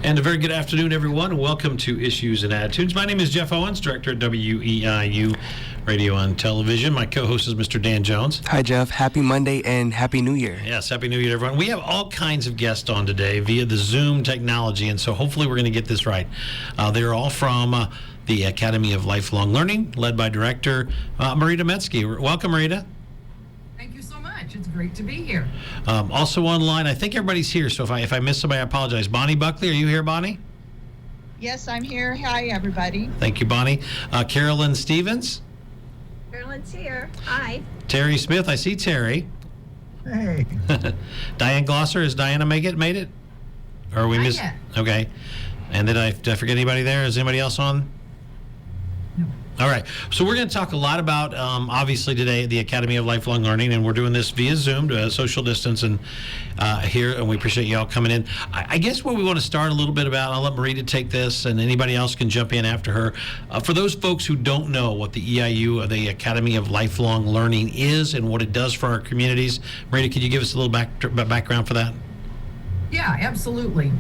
And a very good afternoon, everyone, and welcome to Issues and Attitudes. My name is Jeff Owens, Director at WEIU Radio and Television. My co-host is Mr. Dan Jones. Hi, Jeff. Happy Monday and Happy New Year. Yes, Happy New Year, everyone. We have all kinds of guests on today via the Zoom technology, and so hopefully we're going to get this right. They're all from the Academy of Lifelong Learning, led by Director Marita Metzke. Welcome, Marita. Thank you so much. It's great to be here. Also online, I think everybody's here, so if I miss somebody, I apologize. Bonnie Buckley, are you here, Bonnie? Yes, I'm here. Hi, everybody. Thank you, Bonnie. Carolyn Stevens. Carolyn's here. Hi. Terry Smith, I see Terry. Hey. Diane Glosser, has Diana made it? Or we missed? Okay. And did I forget anybody there? Is anybody else on? No. All right. So we're going to talk a lot about, obviously today, the Academy of Lifelong Learning, and we're doing this via Zoom to social distance and here, and we appreciate you all coming in. I guess what we want to start a little bit about, I'll let Marita take this, and anybody else can jump in after her. For those folks who don't know what the EIU, or the Academy of Lifelong Learning, is and what it does for our communities, Marita, could you give us a little background for that? Yeah, absolutely.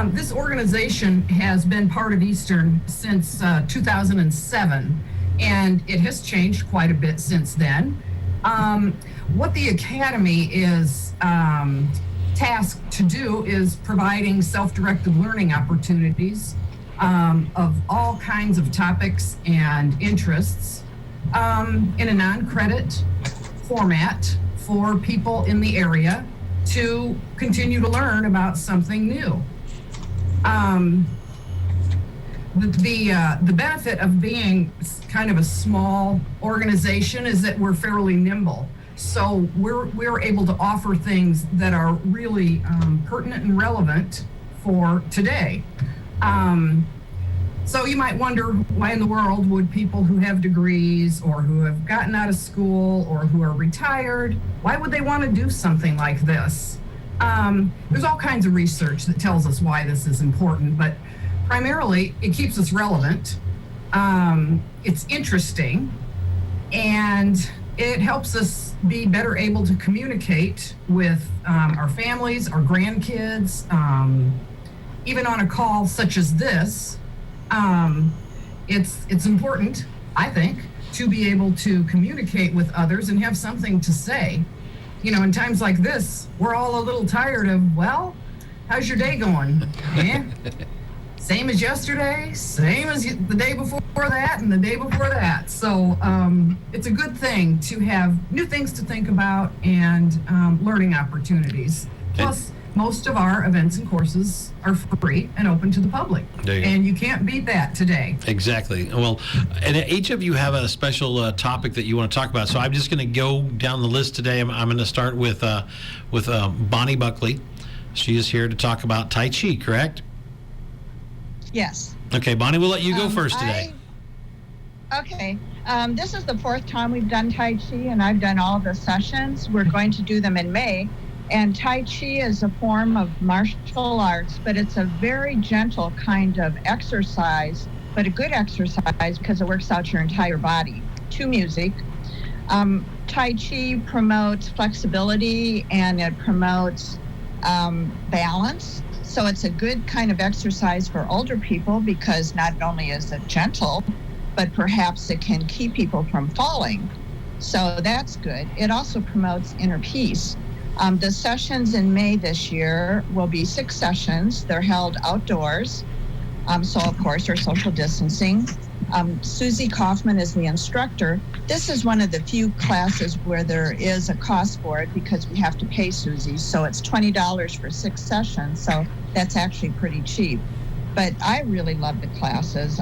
This organization has been part of Eastern since 2007, and it has changed quite a bit since then. What the Academy is tasked to do is providing self-directed learning opportunities of all kinds of topics and interests in a non-credit format for people in the area to continue to learn about something new. The benefit of being kind of a small organization is that we're fairly nimble. So we're able to offer things that are really pertinent and relevant for today. So you might wonder, why in the world would people who have degrees or who have gotten out of school or who are retired, why would they want to do something like this? There's all kinds of research that tells us why this is important, but primarily it keeps us relevant. It's interesting, and it helps us be better able to communicate with our families, our grandkids, even on a call such as this. It's important, I think, to be able to communicate with others and have something to say. You know, in times like this, we're all a little tired of, well, how's your day going? Yeah. Same as yesterday, same as the day before that, and the day before that. So it's a good thing to have new things to think about and learning opportunities. Plus, most of our events and courses are free and open to the public. And you can't beat that today. Exactly. Well, and each of you have a special topic that you want to talk about. So I'm just going to go down the list today. I'm going to start with Bonnie Buckley. She is here to talk about Tai Chi, correct? Yes. Okay, Bonnie, we'll let you go first today. Okay. This is the fourth time we've done Tai Chi, and I've done all the sessions. We're going to do them in May. And Tai Chi is a form of martial arts, but it's a very gentle kind of exercise, but a good exercise because it works out your entire body to music. Tai Chi promotes flexibility and it promotes balance. So it's a good kind of exercise for older people because not only is it gentle, but perhaps it can keep people from falling. So that's good. It also promotes inner peace. The sessions in May this year will be 6 sessions. They're held outdoors. So, of course, there's social distancing. Susie Kaufman is the instructor. This is one of the few classes where there is a cost for it because we have to pay Susie. So it's $20 for 6 sessions. So that's actually pretty cheap. But I really love the classes.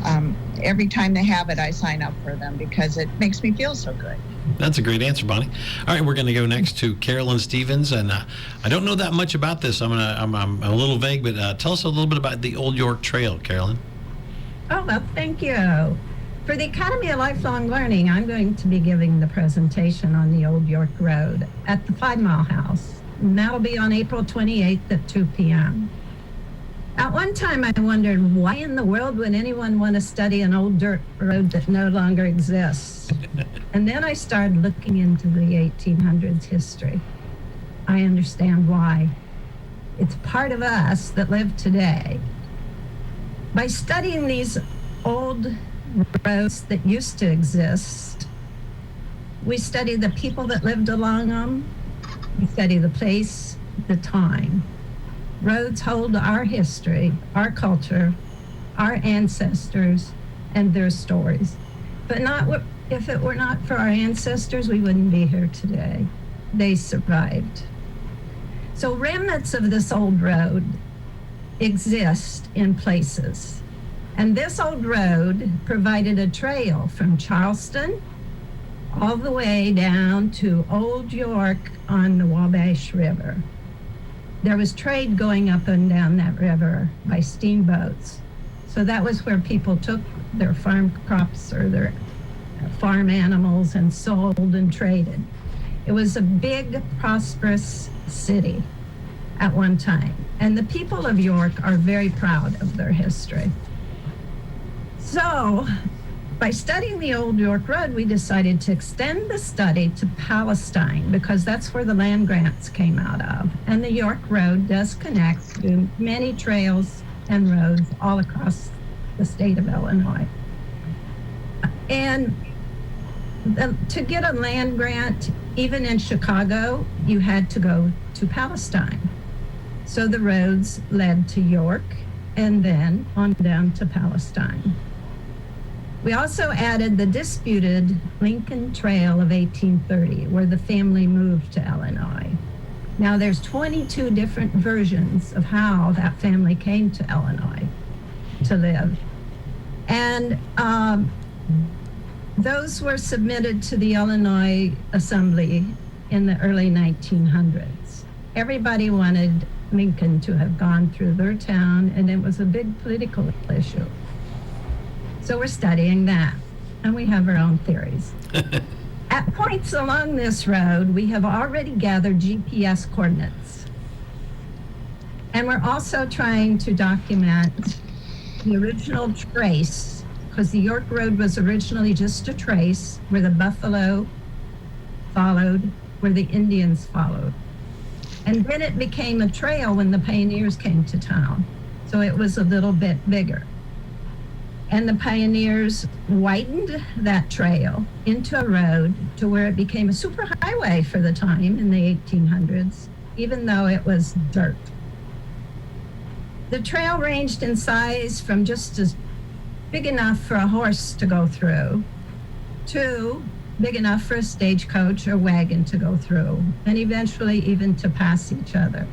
Every time they have it, I sign up for them because it makes me feel so good. That's a great answer, Bonnie. All right, we're going to go next to Carolyn Stevens, and I don't know that much about this. I'm a little vague, but tell us a little bit about the Old York Trail, Carolyn. Oh, well, thank you. For the Academy of Lifelong Learning, I'm going to be giving the presentation on the Old York Road at the 5 Mile House, and that'll be on April 28th at 2 p.m. At one time, I wondered, why in the world would anyone want to study an old dirt road that no longer exists? And then I started looking into the 1800s history. I understand why. It's part of us that live today. By studying these old roads that used to exist, we study the people that lived along them, we study the place, the time. Roads hold our history, our culture, our ancestors, and their stories. But if it were not for our ancestors, we wouldn't be here today. They survived. So remnants of this old road exist in places. And this old road provided a trail from Charleston all the way down to Old York on the Wabash River. There was trade going up and down that river by steamboats. So that was where people took their farm crops or their farm animals and sold and traded. It was a big, prosperous city at one time. And the people of York are very proud of their history. So, by studying the Old York Road, we decided to extend the study to Palestine because that's where the land grants came out of. And the York Road does connect to many trails and roads all across the state of Illinois. And to get a land grant, even in Chicago, you had to go to Palestine. So the roads led to York and then on down to Palestine. We also added the disputed Lincoln Trail of 1830, where the family moved to Illinois. Now there's 22 different versions of how that family came to Illinois to live. And those were submitted to the Illinois Assembly in the early 1900s. Everybody wanted Lincoln to have gone through their town, and it was a big political issue. So we're studying that, and we have our own theories. At points along this road, we have already gathered GPS coordinates. And we're also trying to document the original trace, because the York Road was originally just a trace where the buffalo followed, where the Indians followed. And then it became a trail when the pioneers came to town. So it was a little bit bigger. And the pioneers widened that trail into a road to where it became a superhighway for the time in the 1800s, even though it was dirt. The trail ranged in size from just as big enough for a horse to go through to big enough for a stagecoach or wagon to go through, and eventually even to pass each other.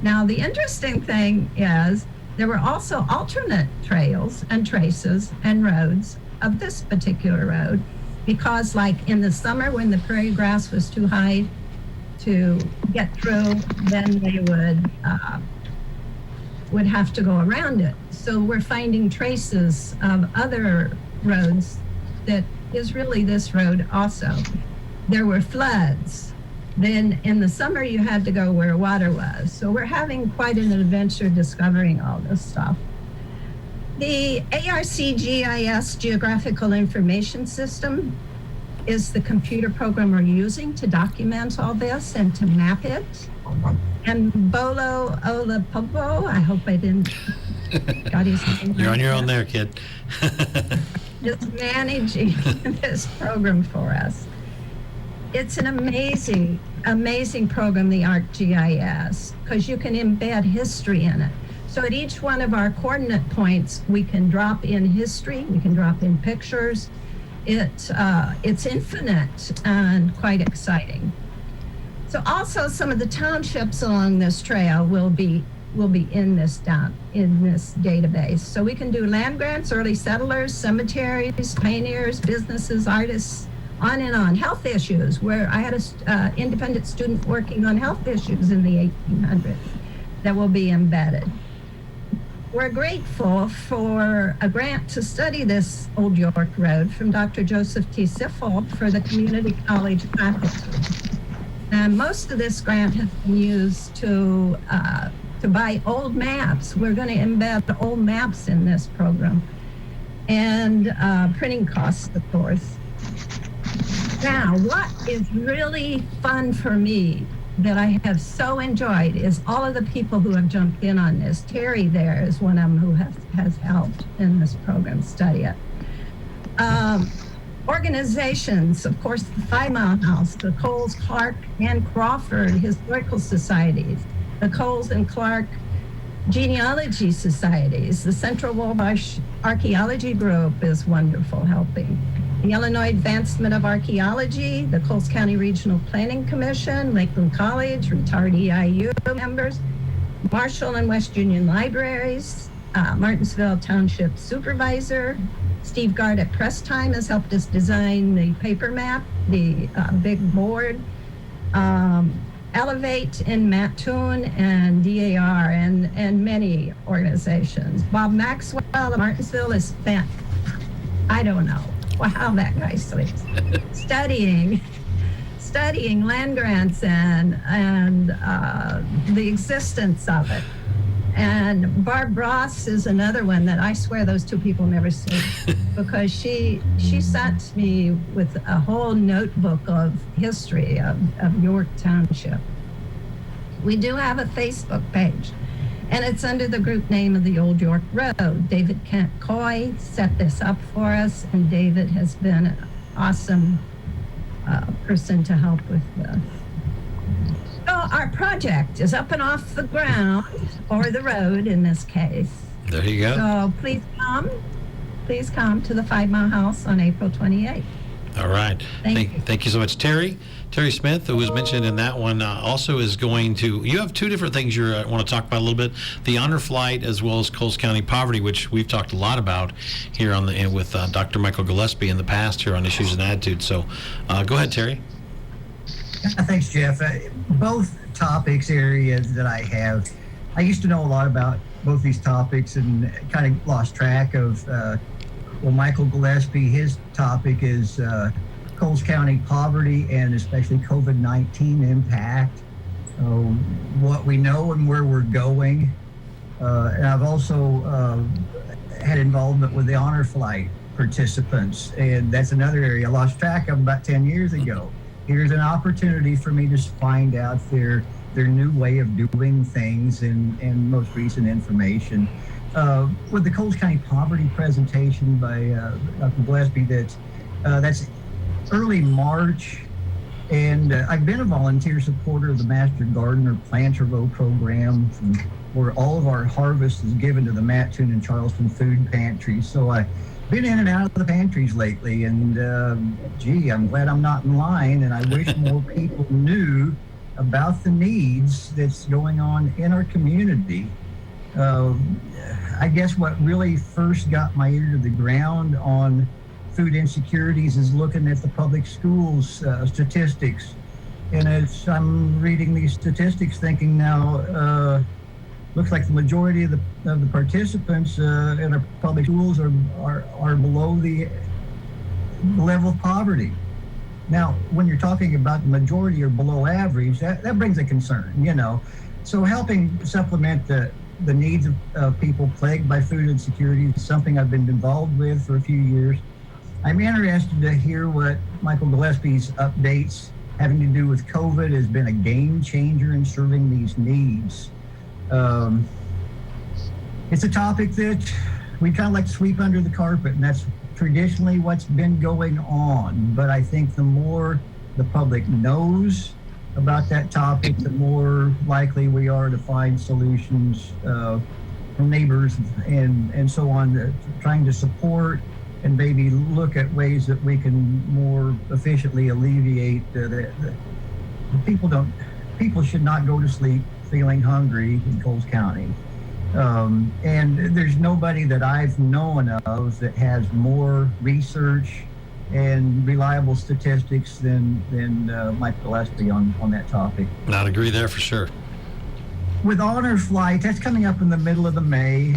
Now, the interesting thing is there were also alternate trails and traces and roads of this particular road, because like in the summer when the prairie grass was too high to get through, then they would have to go around it. So we're finding traces of other roads that is really this road also. There were floods. Then in the summer, you had to go where water was. So we're having quite an adventure discovering all this stuff. The ARC-GIS, Geographical Information System, is the computer program we're using to document all this and to map it. And Bolo Olapopo, I hope I didn't got his name. You're on your own there, kid. Is managing this program for us. It's an amazing, amazing program, the ArcGIS, because you can embed history in it. So at each one of our coordinate points, we can drop in history, we can drop in pictures. It's infinite and quite exciting. So also some of the townships along this trail will be in this database. So we can do land grants, early settlers, cemeteries, pioneers, businesses, artists, on and on. Health issues, where I had an independent student working on health issues in the 1800s that will be embedded. We're grateful for a grant to study this Old York Road from Dr. Joseph T. Siffel for the community college faculty. And most of this grant has been used to buy old maps. We're going to embed old maps in this program, and printing costs, of course. Now, what is really fun for me that I have so enjoyed is all of the people who have jumped in on this. Terry there is one of them who has helped in this program study it. Organizations, of course, the 5 Mile House, the Coles, Clark, and Crawford Historical Societies, the Coles and Clark Genealogy Societies, the Central Wabash Archaeology Group is wonderful helping. The Illinois Advancement of Archaeology, the Coles County Regional Planning Commission, Lakeland College, retired EIU members, Marshall and West Union Libraries, Martinsville Township Supervisor, Steve Gard at Press Time has helped us design the paper map, the big board, Elevate in Mattoon and DAR and many organizations. Bob Maxwell of Martinsville is spent, I don't know how that guy sleeps, studying land grants and the existence of it. And Barb Ross is another one that I swear those two people never sleep because she sent me with a whole notebook of history of York Township. We do have a Facebook page, and it's under the group name of the Old York Road. David Kent Coy set this up for us, and David has been an awesome person to help with this. So our project is up and off the ground, or the road in this case. There you go. So please come to the 5 Mile House on April 28th. All right. Thank you so much. Terry Smith, who was mentioned in that one, also is going to, you have two different things you want to talk about a little bit, the honor flight as well as Coles County poverty, which we've talked a lot about here with Dr. Michael Gillespie in the past here on Issues and Attitudes. So go ahead, Terry. Thanks, Jeff. Both topics areas that I used to know a lot about both these topics and kind of lost track of, Michael Gillespie, his topic is Coles County poverty and especially COVID-19 impact, what we know and where we're going. And I've also had involvement with the honor flight participants, and that's another area I lost track of about 10 years ago. Here's an opportunity for me to find out their new way of doing things and most recent information. With the Coles County poverty presentation by Dr. Gillespie, that's early March, and I've been a volunteer supporter of the Master Gardener Planter Row program, where all of our harvest is given to the Mattoon and Charleston food pantries. So I've been in and out of the pantries lately, and I'm glad I'm not in line, and I wish more people knew about the needs that's going on in our community. I guess what really first got my ear to the ground on food insecurities is looking at the public schools statistics. And as I'm reading these statistics, thinking now, looks like the majority of the participants in our public schools are below the level of poverty. Now, when you're talking about the majority or below average, that brings a concern, So helping supplement the needs of people plagued by food insecurity is something I've been involved with for a few years. I'm interested to hear what Michael Gillespie's updates having to do with COVID has been a game changer in serving these needs. It's a topic that we kind of like to sweep under the carpet, and that's traditionally what's been going on. But I think the more the public knows about that topic, the more likely we are to find solutions from neighbors and so on, trying to support and maybe look at ways that we can more efficiently alleviate people should not go to sleep feeling hungry in Coles County. And there's nobody that I've known of that has more research and reliable statistics than Mike Gillespie on that topic. I'd agree there for sure. With Honor Flight, that's coming up in the middle of the May.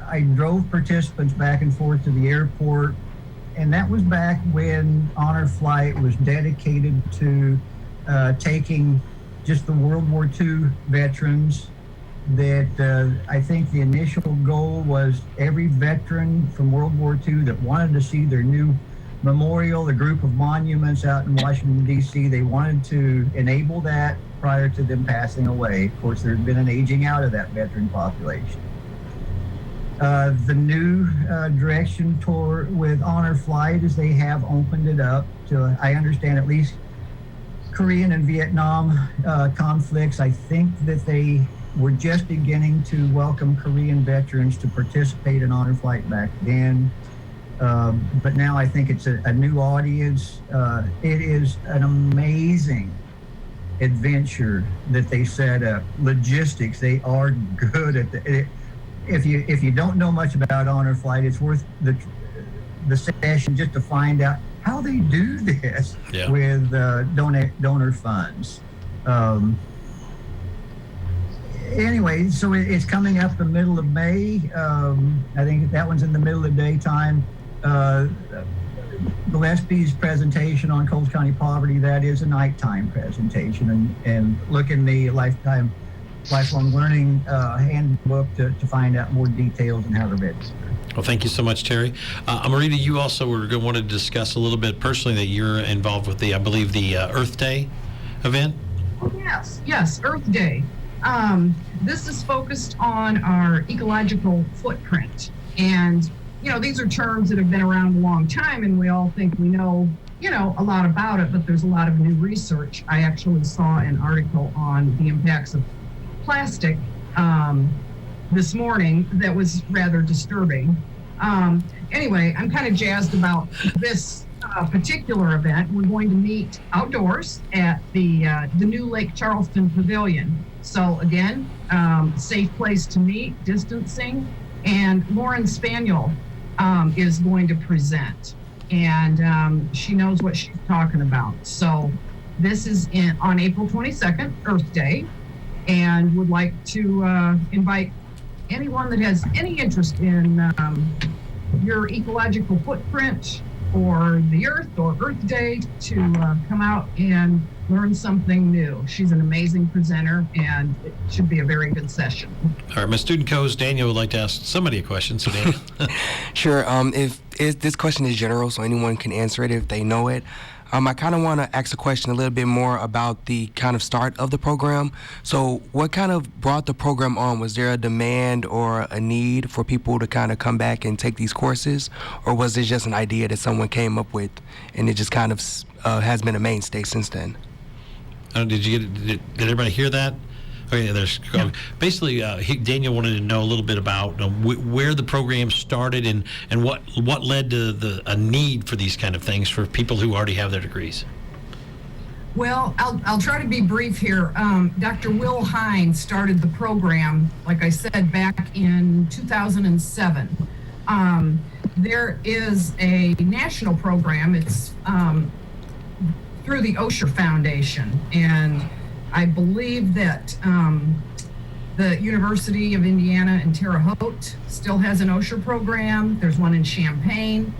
I drove participants back and forth to the airport, and that was back when Honor Flight was dedicated to taking just the World War II veterans. That I think the initial goal was every veteran from World War II that wanted to see their new memorial, the group of monuments out in Washington, D.C., they wanted to enable that prior to them passing away. Of course, there's been an aging out of that veteran population. The new direction toward with Honor Flight is they have opened it up to, I understand, at least Korean and Vietnam conflicts. I think that they were just beginning to welcome Korean veterans to participate in Honor Flight back then. But now I think it's a new audience. It is an amazing adventure that they set up. Logistics, they are good at it. If you don't know much about Honor Flight, it's worth the session just to find out how they do this with donor funds. Anyway, so it's coming up the middle of May. I think that one's in the middle of daytime. Gillespie's presentation on Coles County poverty, that is a nighttime presentation. And look in the Lifelong Learning handbook to find out more details on how to register. Well, thank you so much, Terry. Amarita, you also were going to want to discuss a little bit personally that you're involved with I believe the Earth Day event. Yes, Earth Day. This is focused on our ecological footprint. And, these are terms that have been around a long time, and we all think we know, a lot about it, but there's a lot of new research. I actually saw an article on the impacts of plastic this morning that was rather disturbing. Anyway, I'm kind of jazzed about this particular event. We're going to meet outdoors at the new Lake Charleston Pavilion. So again, safe place to meet, distancing, and Lauren Spaniel is going to present, and she knows what she's talking about. So this is on April 22nd, Earth Day, and would like to invite anyone that has any interest in your ecological footprint or the Earth or Earth Day to come out and learn something new. She's an amazing presenter, and it should be a very good session. All right, my student co-host Daniel would like to ask somebody a question. So Daniel. Sure. If this question is general, so anyone can answer it if they know it. I kind of want to ask a question a little bit more about the kind of start of the program. So what kind of brought the program on? Was there a demand or a need for people to kind of come back and take these courses? Or was it just an idea that someone came up with and it just kind of has been a mainstay since then? Did everybody hear that? Okay, basically, Daniel wanted to know a little bit about where the program started and what led to a need for these kind of things for people who already have their degrees. Well, I'll try to be brief here. Dr. Will Hine started the program, like I said, back in 2007. There is a national program. It's through the Osher Foundation, and I believe that the University of Indiana in Terre Haute still has an Osher program. There's one in Champaign.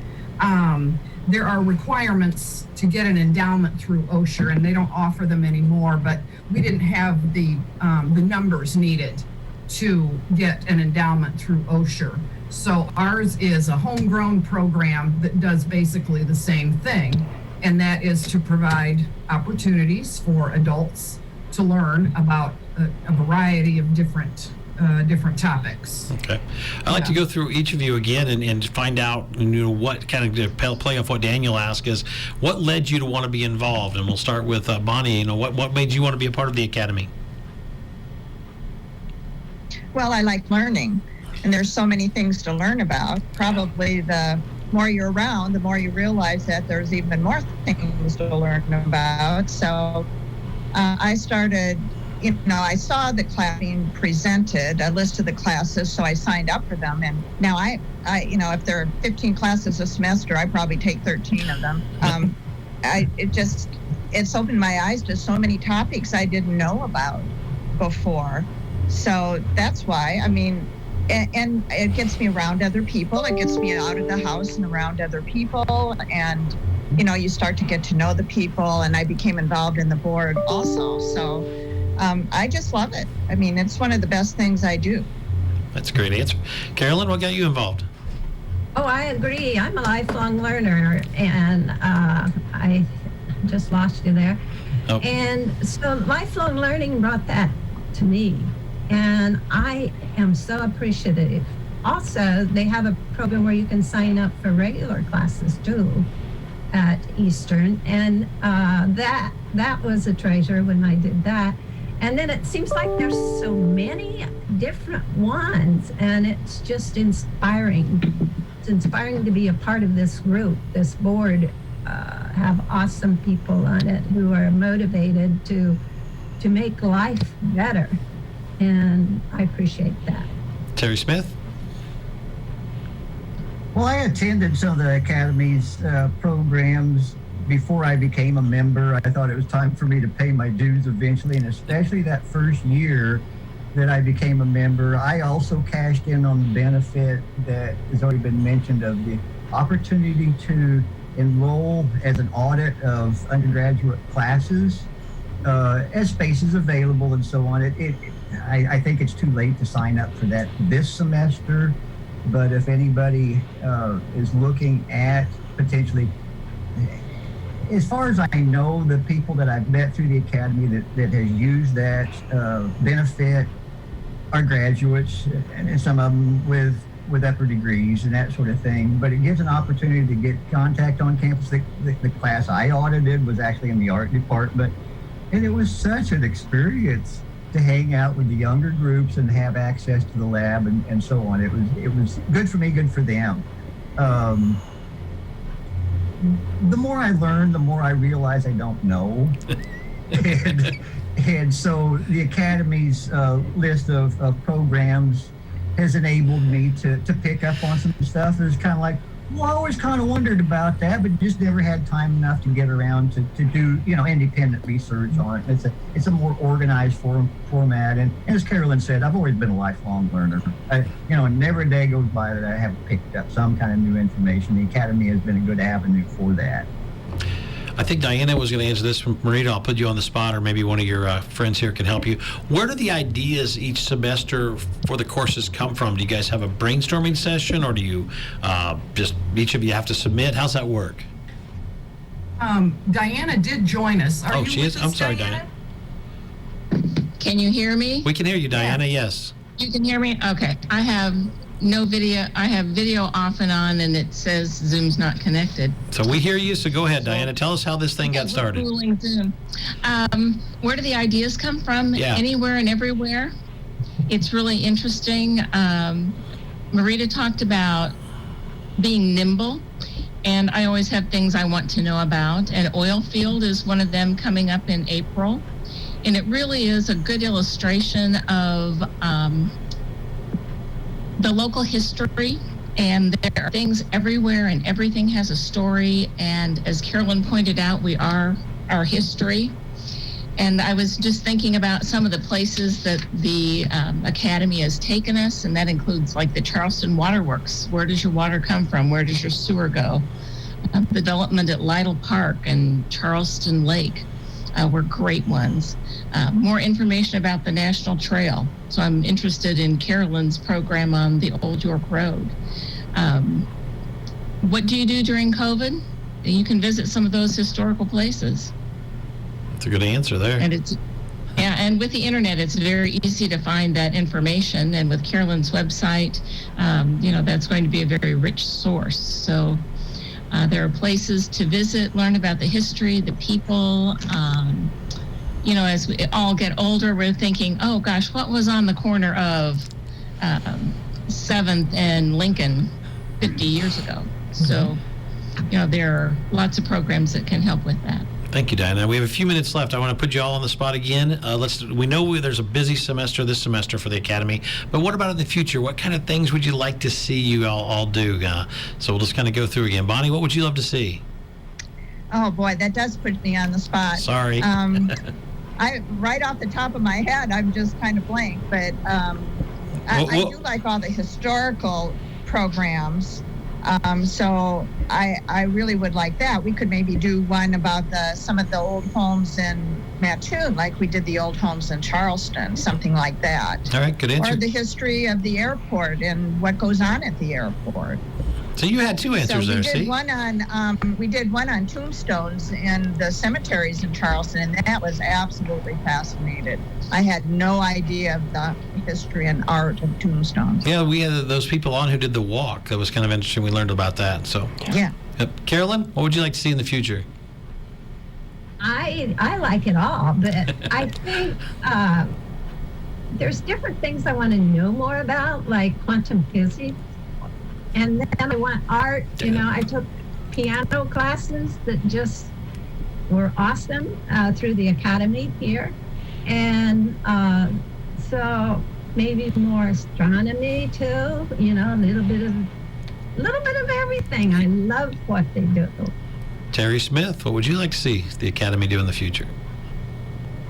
There are requirements to get an endowment through Osher, and they don't offer them anymore, but we didn't have the numbers needed to get an endowment through Osher. So ours is a homegrown program that does basically the same thing, and that is to provide opportunities for adults to learn about a variety of different topics. Okay, I'd like to go through each of you again and find out what kind of play off what Daniel asked is what led you to want to be involved, and we'll start with Bonnie. What made you want to be a part of the academy? Well, I like learning, and there's so many things to learn about. Probably the more you're around, the more you realize that there's even more things to learn about. So I started, I saw the class being presented, a list of the classes, so I signed up for them. And now I if there are 15 classes a semester, I probably take 13 of them. It's opened my eyes to so many topics I didn't know about before. So that's why, and it gets me around other people. It gets me out of the house and around other people. And, you start to get to know the people, and I became involved in the board also. So I just love it. It's one of the best things I do. That's a great answer. Carolyn, what got you involved? Oh, I agree. I'm a lifelong learner, and I just lost you there. Oh. And so lifelong learning brought that to me, and I am so appreciative. Also, they have a program where you can sign up for regular classes too at Eastern, and that was a treasure when I did that. And then it seems like there's so many different ones, and it's just inspiring. It's inspiring to be a part of this group, this board. Have awesome people on it who are motivated to make life better, and I appreciate that. Terry Smith? Well, I attended some of the Academy's programs before I became a member. I thought it was time for me to pay my dues eventually, and especially that first year that I became a member, I also cashed in on the benefit that has already been mentioned of the opportunity to enroll as an audit of undergraduate classes as spaces available and so on. I think it's too late to sign up for that this semester, but if anybody is looking at potentially, as far as I know, the people that I've met through the Academy that has used that benefit are graduates, and some of them with upper degrees and that sort of thing. But it gives an opportunity to get contact on campus. The class I audited was actually in the art department, and it was such an experience to hang out with the younger groups and have access to the lab and so on. It was good for me, good for them. The more I learn, the more I realize I don't know. And so the Academy's list of programs has enabled me to pick up on some stuff. There's kind of like, well, I always kind of wondered about that, but just never had time enough to get around to do, independent research on it. It's a more organized format. And as Carolyn said, I've always been a lifelong learner. Never a day goes by that I haven't picked up some kind of new information. The Academy has been a good avenue for that. I think Diana was going to answer this from Marita. I'll put you on the spot, or maybe one of your friends here can help you. Where do the ideas each semester for the courses come from? Do you guys have a brainstorming session, or do you just each of you have to submit? How's that work? Diana did join us. Are you she is? with us, I'm sorry, Diana. Can you hear me? We can hear you, Diana, yes. You can hear me? Okay. I have no video. I have video off and on, and it says Zoom's not connected. So we hear you, so go ahead, Diana. Tell us how this thing got started. Zoom. Where do the ideas come from? Yeah. Anywhere and everywhere. It's really interesting. Marita talked about being nimble, and I always have things I want to know about. And oil field is one of them coming up in April. And it really is a good illustration of the local history, and there are things everywhere, and everything has a story. And as Carolyn pointed out, we are our history. And I was just thinking about some of the places that the Academy has taken us, and that includes like the Charleston Waterworks. Where does your water come from? Where does your sewer go? Development at Lytle Park and Charleston Lake were great ones. More information about the National Trail. So I'm interested in Carolyn's program on the Old York Road. What do you do during COVID? You can visit some of those historical places. That's a good answer there. And with the internet, it's very easy to find that information. And with Carolyn's website, that's going to be a very rich source. So there are places to visit, learn about the history, the people. As we all get older, we're thinking, oh gosh, what was on the corner of 7th and Lincoln 50 years ago? So, there are lots of programs that can help with that. Thank you, Diana. We have a few minutes left. I want to put you all on the spot again. We know there's a busy semester this semester for the Academy, but what about in the future? What kind of things would you like to see you all do? So we'll just kind of go through again. Bonnie, what would you love to see? Oh boy, that does put me on the spot. Sorry. Right off the top of my head, I'm just kind of blank, but I do like all the historical programs. So I really would like that. We could maybe do one about some of the old homes in Mattoon, like we did the old homes in Charleston, something like that. All right, good answer. Or the history of the airport and what goes on at the airport. So you had two answers so there. we See, did one on tombstones in the cemeteries in Charleston, and that was absolutely fascinating. I had no idea of the history and art of tombstones. yeah, we had those people on who did the walk. That was kind of interesting. We learned about that. So, Yeah. Yep. Carolyn, what would you like to see in the future? I like it all, but I think there's different things I want to know more about, like quantum physics. And then I want art. You know, I took piano classes that just were awesome through the academy here. And so maybe more astronomy too, you know, a little bit of everything. I love what they do. Terry Smith, what would you like to see the Academy do in the future?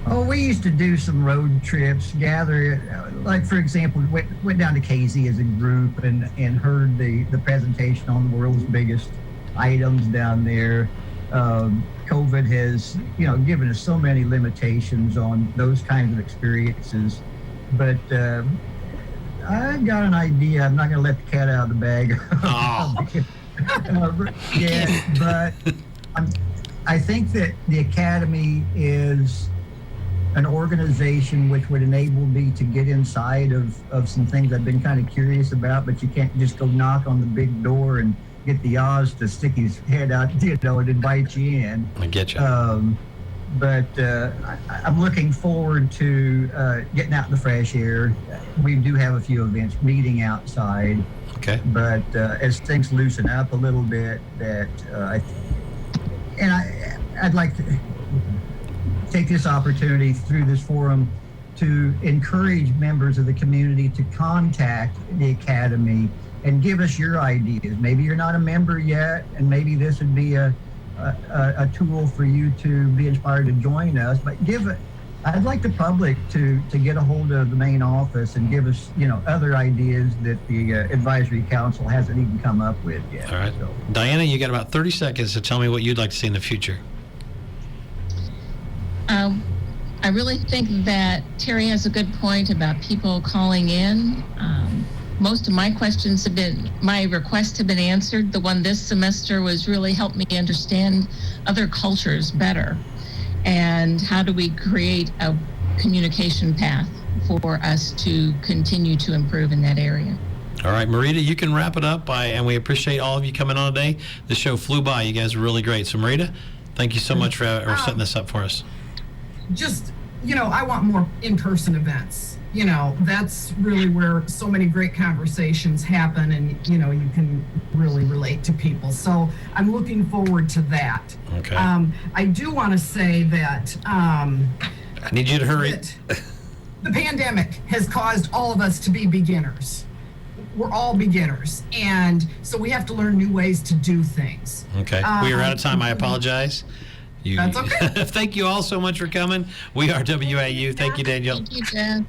Oh, we used to do some road trips, gather, like for example, went down to Casey as a group and heard the presentation on the world's biggest items down there. COVID has, you know, given us so many limitations on those kinds of experiences. But I got an idea. I'm not going to let the cat out of the bag. Oh. Yeah, but I think that the Academy is an organization which would enable me to get inside of some things I've been kind of curious about, but you can't just go knock on the big door and get the Oz to stick his head out, you know, and invite you in. I get you. But I'm looking forward to getting out in the fresh air. We do have a few events, meeting outside. Okay. But as things loosen up a little bit, I'd like to take this opportunity through this forum to encourage members of the community to contact the Academy and give us your ideas. Maybe you're not a member yet, and maybe this would be a tool for you to be inspired to join us. But I'd like the public to get a hold of the main office and give us, you know, other ideas that the advisory council hasn't even come up with yet. All right. So. Diana, you got about 30 seconds to tell me what you'd like to see in the future. I really think that Terry has a good point about people calling in. Most of my requests have been answered. The one this semester was really helped me understand other cultures better. And how do we create a communication path for us to continue to improve in that area? All right, Marita, you can wrap it up. And we appreciate all of you coming on today. The show flew by. You guys were really great. So, Marita, thank you so much for setting this up for us. Just, you know, I want more in-person events. You know, that's really where so many great conversations happen, and, you know, you can really relate to people. So I'm looking forward to that. Okay. I do want to say that I need you to hurry. the pandemic has caused all of us to be beginners. We're all beginners, and so we have to learn new ways to do things. Okay. We are out of time. I apologize. That's okay. Thank you all so much for coming. We are WEIU. Thank you, Daniel. Thank you, Jen.